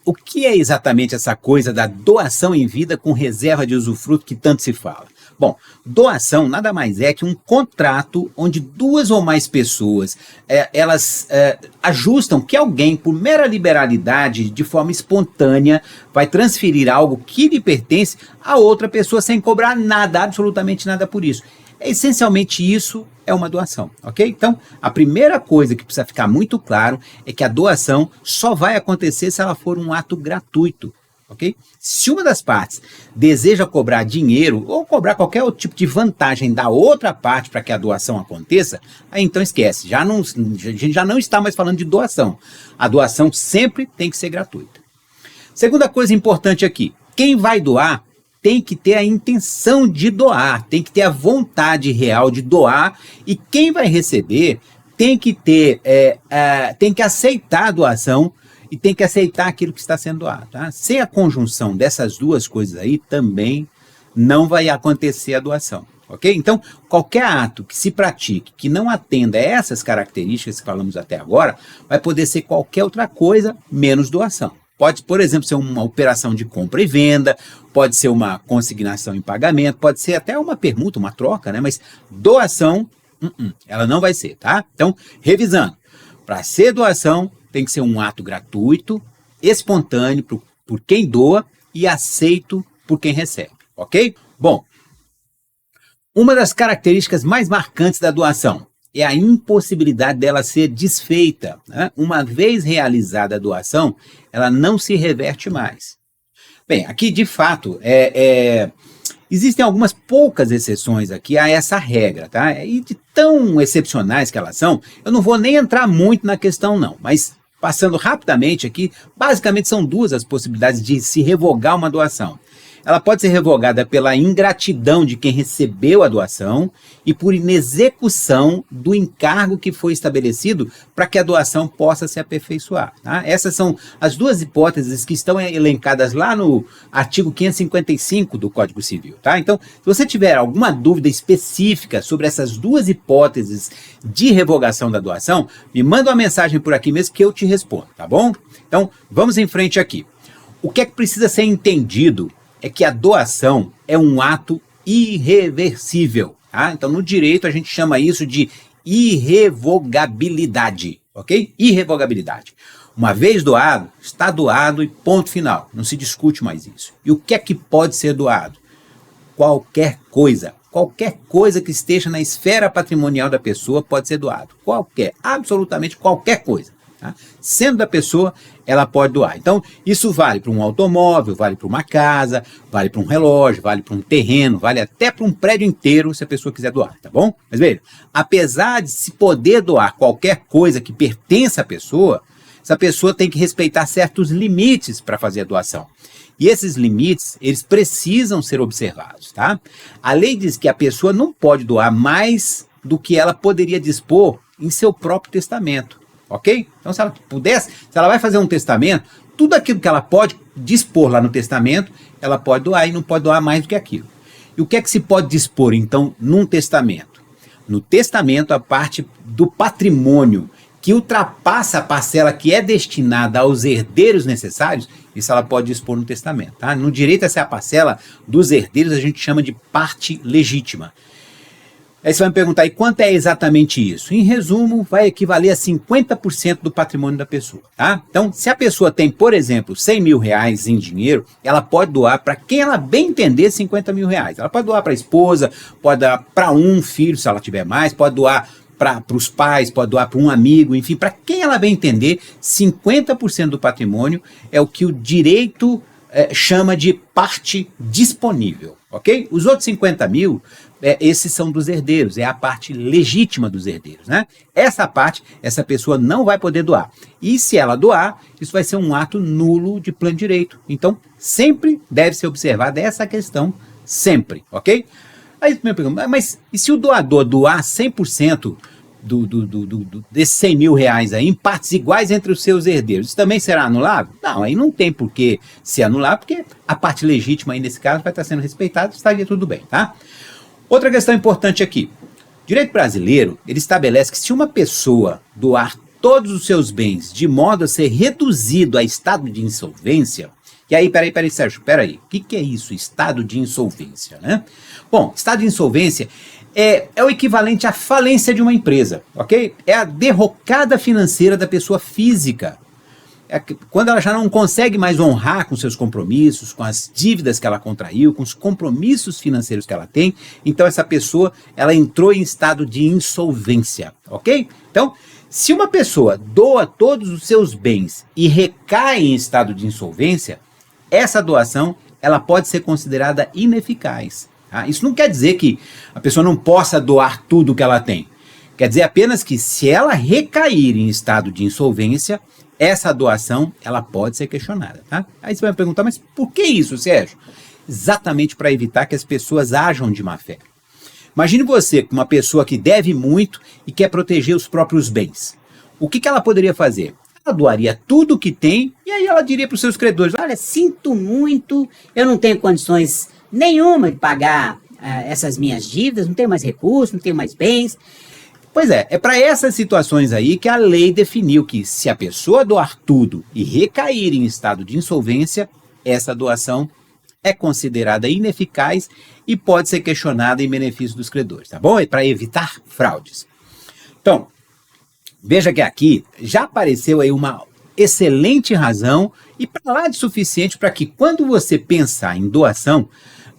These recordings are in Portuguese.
o que é exatamente essa coisa da doação em vida com reserva de usufruto que tanto se fala? Bom, doação nada mais é que um contrato onde duas ou mais pessoas elas ajustam que alguém, por mera liberalidade, de forma espontânea, vai transferir algo que lhe pertence a outra pessoa sem cobrar nada, absolutamente nada por isso. Essencialmente isso é uma doação, ok? Então, a primeira coisa que precisa ficar muito claro é que a doação só vai acontecer se ela for um ato gratuito, ok? Se uma das partes deseja cobrar dinheiro ou cobrar qualquer outro tipo de vantagem da outra parte para que a doação aconteça, aí então esquece, a gente já não está mais falando de doação. A doação sempre tem que ser gratuita. Segunda coisa importante aqui, quem vai doar tem que ter a intenção de doar, tem que ter a vontade real de doar, e quem vai receber tem que ter, tem que aceitar a doação e tem que aceitar aquilo que está sendo doado. Tá? Sem a conjunção dessas duas coisas aí, também não vai acontecer a doação. Ok? Então, qualquer ato que se pratique que não atenda a essas características que falamos até agora, vai poder ser qualquer outra coisa menos doação. Pode, por exemplo, ser uma operação de compra e venda, pode ser uma consignação em pagamento, pode ser até uma permuta, uma troca, né? Mas doação, ela não vai ser, tá? Então, revisando, para ser doação, tem que ser um ato gratuito, espontâneo por quem doa e aceito por quem recebe, ok? Bom, uma das características mais marcantes da doação é a impossibilidade dela ser desfeita, né? Uma vez realizada a doação, ela não se reverte mais. Bem, aqui de fato, existem algumas poucas exceções aqui a essa regra, tá? E de tão excepcionais que elas são, eu não vou nem entrar muito na questão não, mas passando rapidamente aqui, basicamente são duas as possibilidades de se revogar uma doação. Ela pode ser revogada pela ingratidão de quem recebeu a doação e por inexecução do encargo que foi estabelecido para que a doação possa se aperfeiçoar. Tá? Essas são as duas hipóteses que estão elencadas lá no artigo 555 do Código Civil. Tá? Então, se você tiver alguma dúvida específica sobre essas duas hipóteses de revogação da doação, me manda uma mensagem por aqui mesmo que eu te respondo, tá bom? Então, vamos em frente aqui. O que é que precisa ser entendido é que a doação é um ato irreversível, tá? Então, no direito, a gente chama isso de irrevogabilidade, ok? Irrevogabilidade. Uma vez doado, está doado e ponto final. Não se discute mais isso. E o que é que pode ser doado? Qualquer coisa que esteja na esfera patrimonial da pessoa pode ser doado. Absolutamente qualquer coisa. Tá? Sendo da pessoa, ela pode doar. Então, isso vale para um automóvel, vale para uma casa, vale para um relógio, vale para um terreno, vale até para um prédio inteiro se a pessoa quiser doar, tá bom? Mas veja, apesar de se poder doar qualquer coisa que pertença à pessoa, essa pessoa tem que respeitar certos limites para fazer a doação. E esses limites, eles precisam ser observados, tá? A lei diz que a pessoa não pode doar mais do que ela poderia dispor em seu próprio testamento. Ok? Então, se ela pudesse, se ela vai fazer um testamento, tudo aquilo que ela pode dispor lá no testamento, ela pode doar e não pode doar mais do que aquilo. E o que é que se pode dispor, então, num testamento? No testamento, a parte do patrimônio que ultrapassa a parcela que é destinada aos herdeiros necessários, isso ela pode dispor no testamento. Tá? No direito, essa é a parcela dos herdeiros, a gente chama de parte legítima. Aí você vai me perguntar, e quanto é exatamente isso? Em resumo, vai equivaler a 50% do patrimônio da pessoa, tá? Então, se a pessoa tem, por exemplo, 100 mil reais em dinheiro, ela pode doar para quem ela bem entender 50 mil reais. Ela pode doar para a esposa, pode doar para um filho, se ela tiver mais, pode doar para os pais, pode doar para um amigo, enfim, para quem ela bem entender, 50% do patrimônio é o que o direito chama de parte disponível, ok? Os outros 50 mil, esses são dos herdeiros, é a parte legítima dos herdeiros, né? Essa parte, essa pessoa não vai poder doar. E se ela doar, isso vai ser um ato nulo de pleno direito. Então, sempre deve ser observada essa questão, sempre, ok? Aí me pergunta, mas e se o doador doar 100% desses 100 mil reais aí, em partes iguais entre os seus herdeiros, isso também será anulado? Não, aí não tem por que se anular, porque a parte legítima aí nesse caso vai estar sendo respeitada, estaria tudo bem, tá? Outra questão importante aqui, o direito brasileiro, ele estabelece que se uma pessoa doar todos os seus bens de modo a ser reduzido a estado de insolvência. E aí, peraí, Sérgio, peraí. O que é isso, estado de insolvência, né? Bom, estado de insolvência é o equivalente à falência de uma empresa, ok? É a derrocada financeira da pessoa física. Quando ela já não consegue mais honrar com seus compromissos, com as dívidas que ela contraiu, com os compromissos financeiros que ela tem, então essa pessoa, ela entrou em estado de insolvência, ok? Então, se uma pessoa doa todos os seus bens e recai em estado de insolvência, essa doação, ela pode ser considerada ineficaz. Tá? Isso não quer dizer que a pessoa não possa doar tudo que ela tem. Quer dizer apenas que se ela recair em estado de insolvência, essa doação, ela pode ser questionada. Tá? Aí você vai me perguntar, mas por que isso, Sérgio? Exatamente para evitar que as pessoas ajam de má fé. Imagine você com uma pessoa que deve muito e quer proteger os próprios bens. O que ela poderia fazer? Ela doaria tudo o que tem e aí ela diria para os seus credores: olha, sinto muito, eu não tenho condições nenhuma de pagar essas minhas dívidas, não tenho mais recursos, não tenho mais bens. Pois é para essas situações aí que a lei definiu que se a pessoa doar tudo e recair em estado de insolvência, essa doação é considerada ineficaz e pode ser questionada em benefício dos credores, tá bom? É para evitar fraudes. Então, veja que aqui já apareceu aí uma excelente razão e para lá de suficiente para que quando você pensar em doação,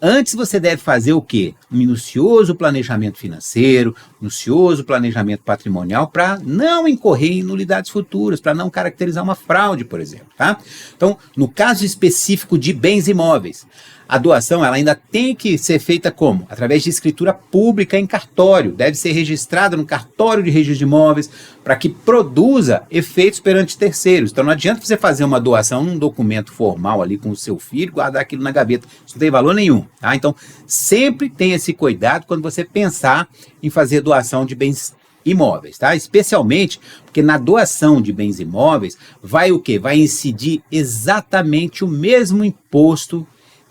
antes você deve fazer o quê? Um minucioso planejamento financeiro, minucioso planejamento patrimonial para não incorrer em nulidades futuras, para não caracterizar uma fraude, por exemplo, tá? Então, no caso específico de bens imóveis, a doação ela ainda tem que ser feita como? Através de escritura pública em cartório, deve ser registrada no cartório de registro de imóveis para que produza efeitos perante terceiros. Então não adianta você fazer uma doação num documento formal ali com o seu filho, guardar aquilo na gaveta, isso não tem valor nenhum, tá? Então sempre tenha esse cuidado quando você pensar em fazer doação de bens imóveis, tá? Especialmente porque na doação de bens imóveis vai o quê? Vai incidir exatamente o mesmo imposto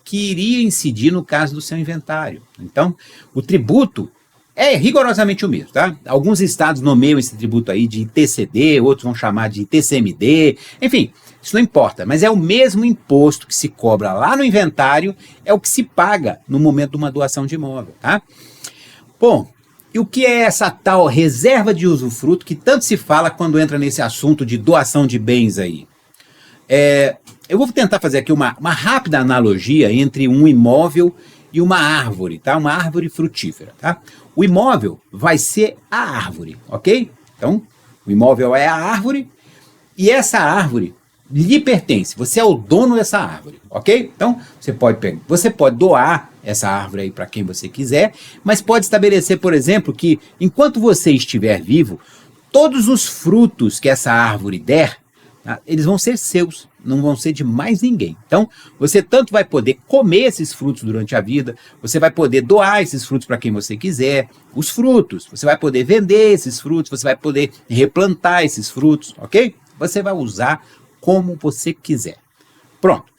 que iria incidir no caso do seu inventário. Então, o tributo é rigorosamente o mesmo, tá? Alguns estados nomeiam esse tributo aí de ITCD, outros vão chamar de ITCMD, enfim, isso não importa, mas é o mesmo imposto que se cobra lá no inventário, é o que se paga no momento de uma doação de imóvel, tá? Bom, e o que é essa tal reserva de usufruto que tanto se fala quando entra nesse assunto de doação de bens aí? Eu vou tentar fazer aqui uma rápida analogia entre um imóvel e uma árvore, tá? Uma árvore frutífera, tá? O imóvel vai ser a árvore, ok? Então, o imóvel é a árvore e essa árvore lhe pertence. Você é o dono dessa árvore, ok? Então, você pode doar essa árvore aí para quem você quiser, mas pode estabelecer, por exemplo, que enquanto você estiver vivo, todos os frutos que essa árvore der, eles vão ser seus, não vão ser de mais ninguém. Então, você tanto vai poder comer esses frutos durante a vida, você vai poder doar esses frutos para quem você quiser, os frutos, você vai poder vender esses frutos, você vai poder replantar esses frutos, ok? Você vai usar como você quiser. Pronto.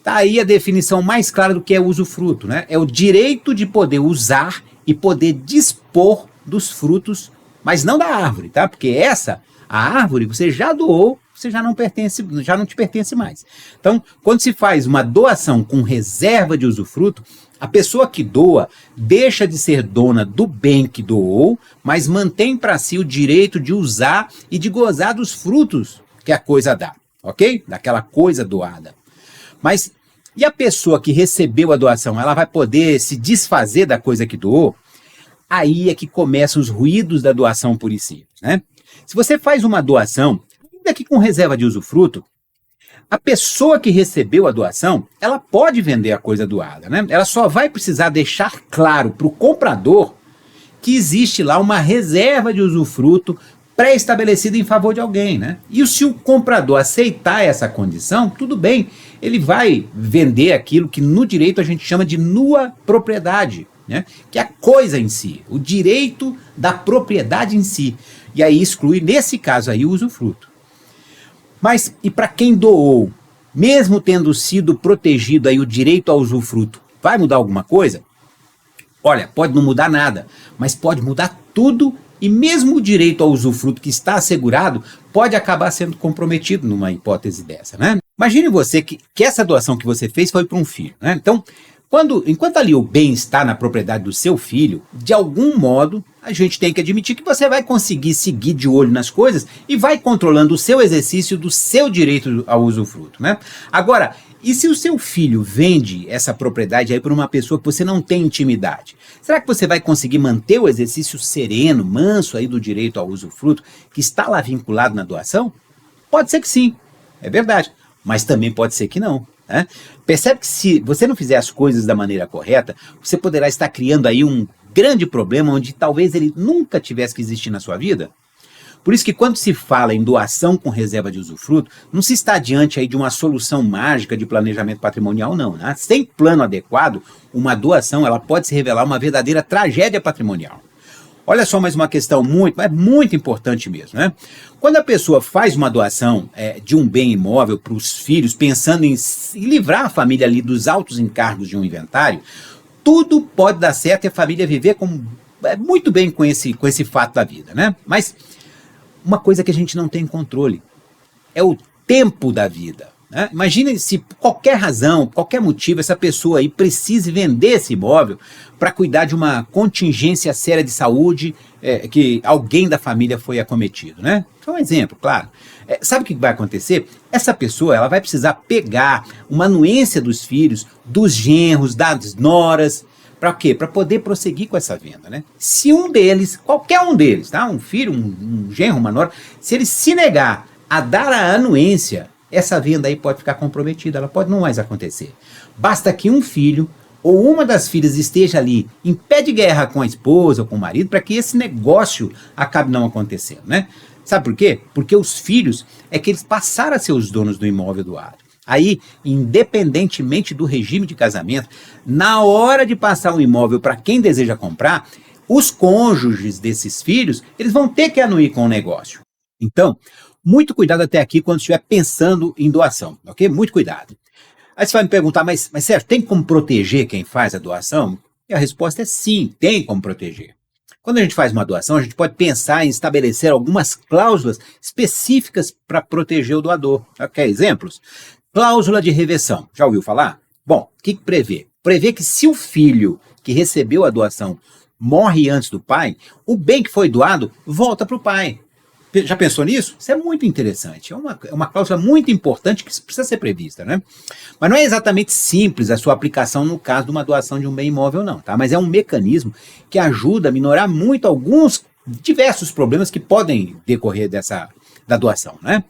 Tá aí a definição mais clara do que é usufruto, né? É o direito de poder usar e poder dispor dos frutos, mas não da árvore, tá? Porque a árvore, você já doou, você já não te pertence mais. Então, quando se faz uma doação com reserva de usufruto, a pessoa que doa deixa de ser dona do bem que doou, mas mantém para si o direito de usar e de gozar dos frutos que a coisa dá, ok? Daquela coisa doada. Mas, e a pessoa que recebeu a doação, ela vai poder se desfazer da coisa que doou? Aí é que começam os ruídos da doação por si, né? Se você faz uma doação, ainda que com reserva de usufruto, a pessoa que recebeu a doação, ela pode vender a coisa doada, né? Ela só vai precisar deixar claro para o comprador que existe lá uma reserva de usufruto pré-estabelecida em favor de alguém, né? E se o comprador aceitar essa condição, tudo bem, ele vai vender aquilo que no direito a gente chama de nua propriedade, né? Que é a coisa em si, o direito da propriedade em si. E aí exclui, nesse caso aí, o usufruto. Mas, e para quem doou, mesmo tendo sido protegido aí o direito ao usufruto, vai mudar alguma coisa? Olha, pode não mudar nada, mas pode mudar tudo E mesmo o direito ao usufruto que está assegurado pode acabar sendo comprometido numa hipótese dessa, né? Imagine você que essa doação que você fez foi para um filho, né? Então, enquanto ali o bem está na propriedade do seu filho, de algum modo a gente tem que admitir que você vai conseguir seguir de olho nas coisas e vai controlando o seu exercício do seu direito ao usufruto, né? Agora, e se o seu filho vende essa propriedade aí para uma pessoa que você não tem intimidade? Será que você vai conseguir manter o exercício sereno, manso aí do direito ao usufruto que está lá vinculado na doação? Pode ser que sim, é verdade, mas também pode ser que não. Né? Percebe que se você não fizer as coisas da maneira correta, você poderá estar criando aí um grande problema onde talvez ele nunca tivesse que existir na sua vida? Por isso que quando se fala em doação com reserva de usufruto, não se está diante aí de uma solução mágica de planejamento patrimonial, não. Né? Sem plano adequado, uma doação ela pode se revelar uma verdadeira tragédia patrimonial. Olha só mais uma questão muito importante mesmo, né? Quando a pessoa faz uma doação de um bem imóvel para os filhos, pensando em livrar a família ali dos altos encargos de um inventário, tudo pode dar certo e a família viver muito bem com esse fato da vida, né? Mas uma coisa que a gente não tem controle é o tempo da vida. Né? Imagine se por qualquer razão, por qualquer motivo, essa pessoa aí precise vender esse imóvel para cuidar de uma contingência séria de saúde que alguém da família foi acometido. Né? É um exemplo, claro. Sabe o que vai acontecer? Essa pessoa ela vai precisar pegar uma anuência dos filhos, dos genros, das noras. Para quê? Para poder prosseguir com essa venda, né? Se um deles, qualquer um deles, tá? Um filho, um genro, uma nora, se ele se negar a dar a anuência, essa venda aí pode ficar comprometida, ela pode não mais acontecer. Basta que um filho ou uma das filhas esteja ali em pé de guerra com a esposa ou com o marido para que esse negócio acabe não acontecendo, né? Sabe por quê? Porque os filhos é que eles passaram a ser os donos do imóvel doado. Aí, independentemente do regime de casamento, na hora de passar o imóvel para quem deseja comprar, os cônjuges desses filhos, eles vão ter que anuir com o negócio. Então, muito cuidado até aqui quando estiver pensando em doação, ok? Muito cuidado. Aí você vai me perguntar, mas Sérgio, tem como proteger quem faz a doação? E a resposta é sim, tem como proteger. Quando a gente faz uma doação, a gente pode pensar em estabelecer algumas cláusulas específicas para proteger o doador. Quer exemplos? Cláusula de reversão. Já ouviu falar? Bom, o que prevê? Prevê que se o filho que recebeu a doação morre antes do pai, o bem que foi doado volta para o pai. Já pensou nisso? Isso é muito interessante. É uma cláusula muito importante que precisa ser prevista, né? Mas não é exatamente simples a sua aplicação no caso de uma doação de um bem imóvel, não, tá? Mas é um mecanismo que ajuda a minorar muito alguns diversos problemas que podem decorrer da doação, né?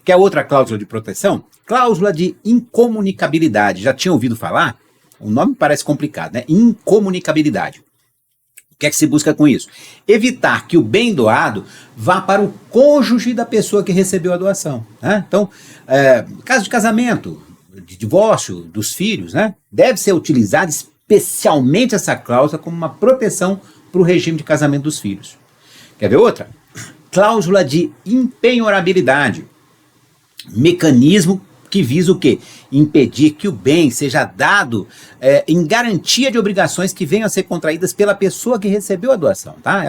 Quer outra cláusula de proteção? Cláusula de incomunicabilidade. Já tinha ouvido falar? O nome parece complicado, né? Incomunicabilidade. O que é que se busca com isso? Evitar que o bem doado vá para o cônjuge da pessoa que recebeu a doação. Né? Então, caso de casamento, de divórcio dos filhos, né? Deve ser utilizada especialmente essa cláusula como uma proteção para o regime de casamento dos filhos. Quer ver outra? Cláusula de impenhorabilidade. Mecanismo que visa o quê? Impedir que o bem seja dado em garantia de obrigações que venham a ser contraídas pela pessoa que recebeu a doação, tá?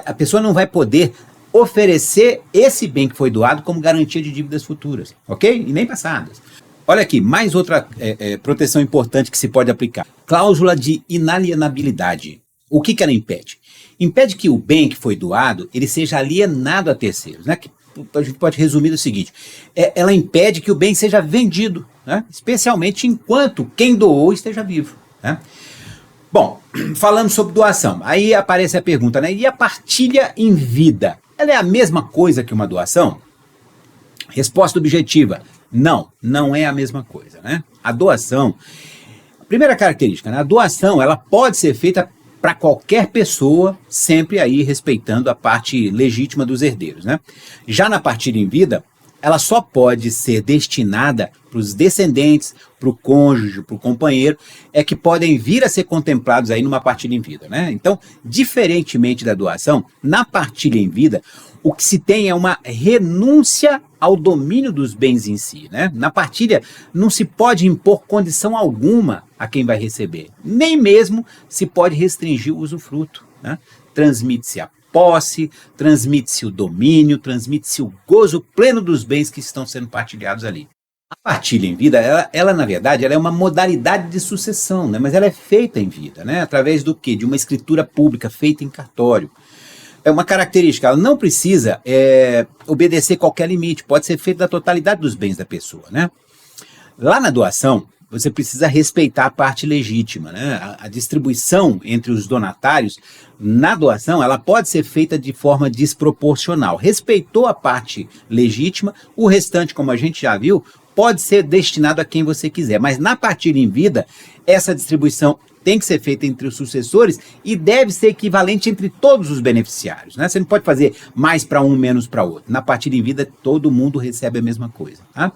A pessoa não vai poder oferecer esse bem que foi doado como garantia de dívidas futuras, ok? E nem passadas. Olha aqui, mais outra proteção importante que se pode aplicar. Cláusula de inalienabilidade. O que ela impede? Impede que o bem que foi doado, ele seja alienado a terceiros, né? A gente pode resumir do seguinte, ela impede que o bem seja vendido, né? Especialmente enquanto quem doou esteja vivo. Né? Bom, falando sobre doação, aí aparece a pergunta, né? E a partilha em vida? Ela é a mesma coisa que uma doação? Resposta objetiva, não é a mesma coisa. Né? A doação, a primeira característica, né? A doação ela pode ser feita para qualquer pessoa, sempre aí respeitando a parte legítima dos herdeiros, né? Já na partilha em vida, ela só pode ser destinada para os descendentes, para o cônjuge, para o companheiro, que podem vir a ser contemplados aí numa partilha em vida, né? Então, diferentemente da doação, na partilha em vida, o que se tem é uma renúncia ao domínio dos bens em si, né? Na partilha não se pode impor condição alguma a quem vai receber, nem mesmo se pode restringir o usufruto, né? Transmite-se posse, transmite-se o domínio, transmite-se o gozo pleno dos bens que estão sendo partilhados ali. A partilha em vida, ela na verdade, ela é uma modalidade de sucessão, né? Mas ela é feita em vida, né? Através do quê? De uma escritura pública feita em cartório. É uma característica, ela não precisa obedecer qualquer limite, pode ser feita da totalidade dos bens da pessoa, né? Lá na doação, você precisa respeitar a parte legítima, né? A distribuição entre os donatários na doação, ela pode ser feita de forma desproporcional. Respeitou a parte legítima, o restante, como a gente já viu, pode ser destinado a quem você quiser. Mas na partilha em vida, essa distribuição tem que ser feita entre os sucessores e deve ser equivalente entre todos os beneficiários, né? Você não pode fazer mais para um, menos para outro. Na partilha em vida, todo mundo recebe a mesma coisa, tá?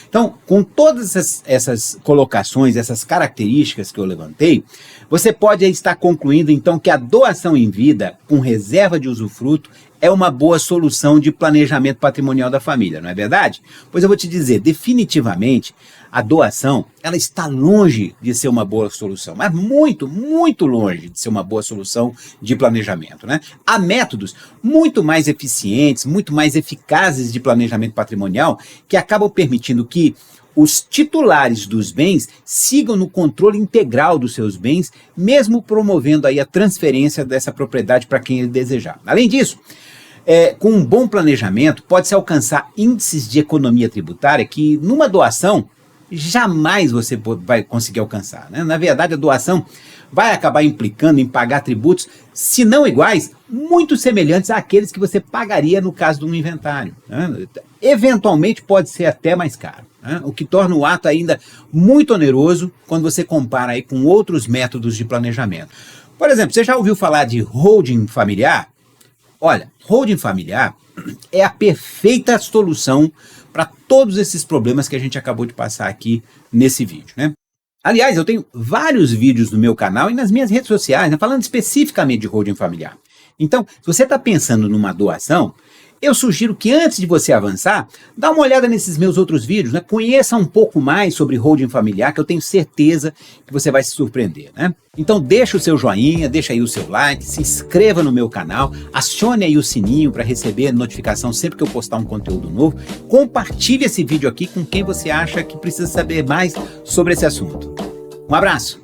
Então, com todas essas colocações, essas características que eu levantei, você pode estar concluindo, então, que a doação em vida, com reserva de usufruto, é uma boa solução de planejamento patrimonial da família, não é verdade? Pois eu vou te dizer, definitivamente, a doação, ela está longe de ser uma boa solução, mas muito, muito longe de ser uma boa solução de planejamento, né? Há métodos muito mais eficientes, muito mais eficazes de planejamento patrimonial que acabam permitindo que os titulares dos bens sigam no controle integral dos seus bens, mesmo promovendo aí a transferência dessa propriedade para quem ele desejar. Além disso, com um bom planejamento, pode-se alcançar índices de economia tributária que, numa doação, jamais você vai conseguir alcançar, né? Na verdade, a doação vai acabar implicando em pagar tributos, se não iguais, muito semelhantes àqueles que você pagaria no caso de um inventário, né? Eventualmente pode ser até mais caro, né? O que torna o ato ainda muito oneroso quando você compara aí com outros métodos de planejamento. Por exemplo, você já ouviu falar de holding familiar? Olha, holding familiar é a perfeita solução para todos esses problemas que a gente acabou de passar aqui nesse vídeo, né? Aliás, eu tenho vários vídeos no meu canal e nas minhas redes sociais, né, falando especificamente de holding familiar. Então, se você está pensando numa doação, eu sugiro que antes de você avançar, dá uma olhada nesses meus outros vídeos, né? Conheça um pouco mais sobre holding familiar, que eu tenho certeza que você vai se surpreender, né? Então deixa o seu joinha, deixa aí o seu like, se inscreva no meu canal, acione aí o sininho para receber notificação sempre que eu postar um conteúdo novo. Compartilhe esse vídeo aqui com quem você acha que precisa saber mais sobre esse assunto. Um abraço!